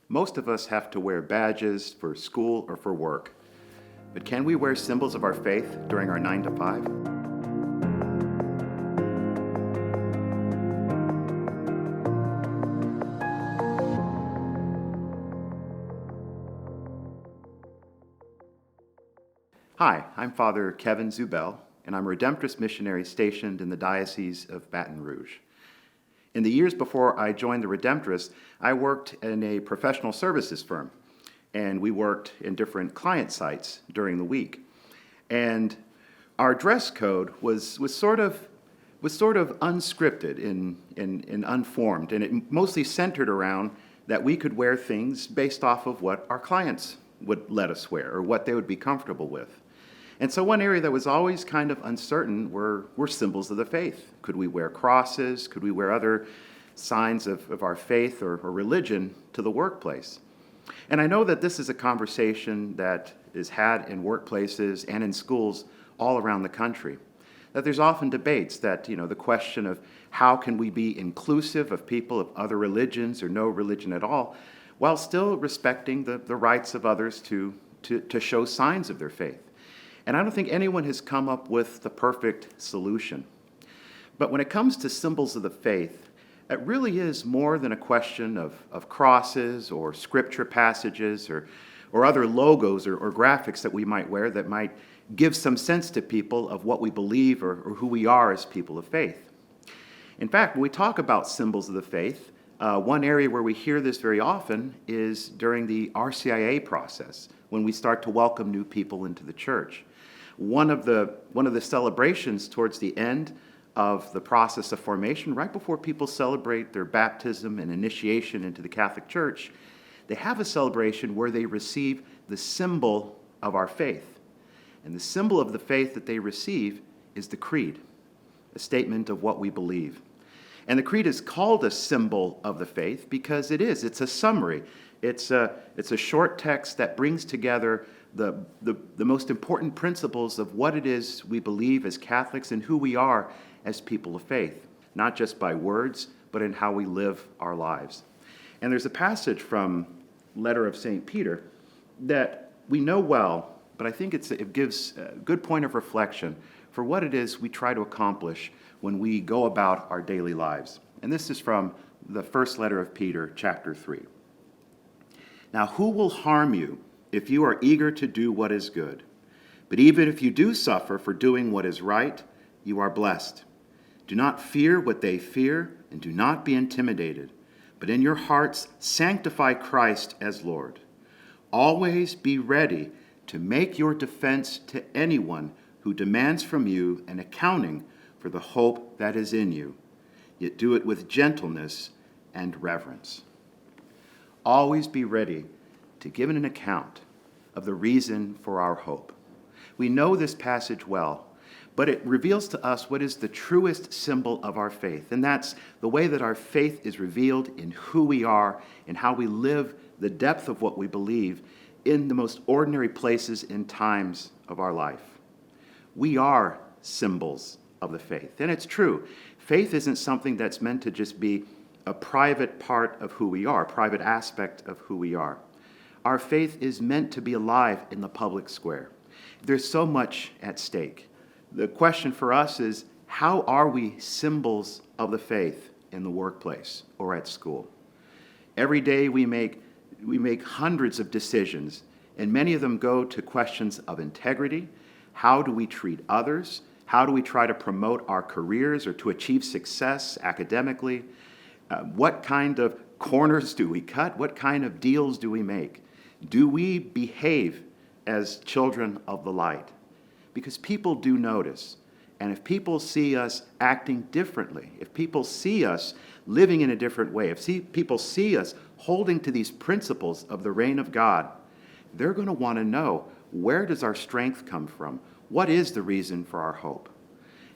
Most of us have to wear badges for school or for work. But can we wear symbols of our faith during our 9 to 5? Hi, I'm Father Kevin Zubel, and I'm a Redemptorist missionary stationed in the Diocese of Baton Rouge. In the years before I joined the Redemptorists, I worked in a professional services firm, and we worked in different client sites during the week. And our dress code was sort of unscripted and unformed, and it mostly centered around that we could wear things based off of what our clients would let us wear or what they would be comfortable with. And so one area that was always kind of uncertain were symbols of the faith. Could we wear crosses? Could we wear other signs of our faith or religion to the workplace? And I know that this is a conversation that is had in workplaces and in schools all around the country. That there's often debates that, the question of how can we be inclusive of people of other religions or no religion at all, while still respecting the rights of others to show signs of their faith. And I don't think anyone has come up with the perfect solution. But when it comes to symbols of the faith, it really is more than a question of crosses or scripture passages or other logos or graphics that we might wear that might give some sense to people of what we believe or who we are as people of faith. In fact, when we talk about symbols of the faith, one area where we hear this very often is during the RCIA process, when we start to welcome new people into the church. One of the celebrations towards the end of the process of formation, right before people celebrate their baptism and initiation into the Catholic Church, they have a celebration where they receive the symbol of our faith. And the symbol of the faith that they receive is the creed, a statement of what we believe. And the creed is called a symbol of the faith because it's a summary. It's a short text that brings together the most important principles of what it is we believe as Catholics and who we are as people of faith, not just by words, but in how we live our lives. And there's a passage from letter of St. Peter that we know well, but I think it gives a good point of reflection for what it is we try to accomplish when we go about our daily lives. And this is from the first letter of Peter, chapter 3. Now, who will harm you if you are eager to do what is good? But even if you do suffer for doing what is right, you are blessed. Do not fear what they fear, and do not be intimidated, but in your hearts sanctify Christ as Lord. Always be ready to make your defense to anyone who demands from you an accounting for the hope that is in you, yet do it with gentleness and reverence. Always be ready to give an account of the reason for our hope. We know this passage well, but it reveals to us what is the truest symbol of our faith, and that's the way that our faith is revealed in who we are and how we live the depth of what we believe in the most ordinary places and times of our life. We are symbols of the faith, and it's true. Faith isn't something that's meant to just be a private part of who we are, a private aspect of who we are. Our faith is meant to be alive in the public square. There's so much at stake. The question for us is, how are we symbols of the faith in the workplace or at school? Every day we make hundreds of decisions, and many of them go to questions of integrity. How do we treat others? How do we try to promote our careers or to achieve success academically? What kind of corners do we cut? What kind of deals do we make? Do we behave as children of the light? Because people do notice. And if people see us acting differently, if people see us living in a different way, if people see us holding to these principles of the reign of God, they're going to want to know, where does our strength come from? What is the reason for our hope?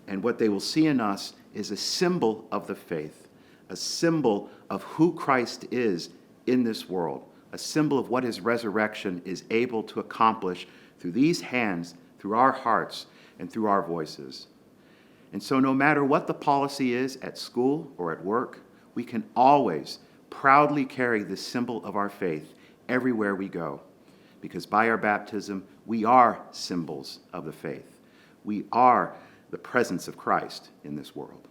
And what they will see in us is a symbol of the faith, a symbol of who Christ is in this world, a symbol of what his resurrection is able to accomplish through these hands, through our hearts, and through our voices. And so no matter what the policy is at school or at work, we can always proudly carry the symbol of our faith everywhere we go, because by our baptism, we are symbols of the faith. We are the presence of Christ in this world.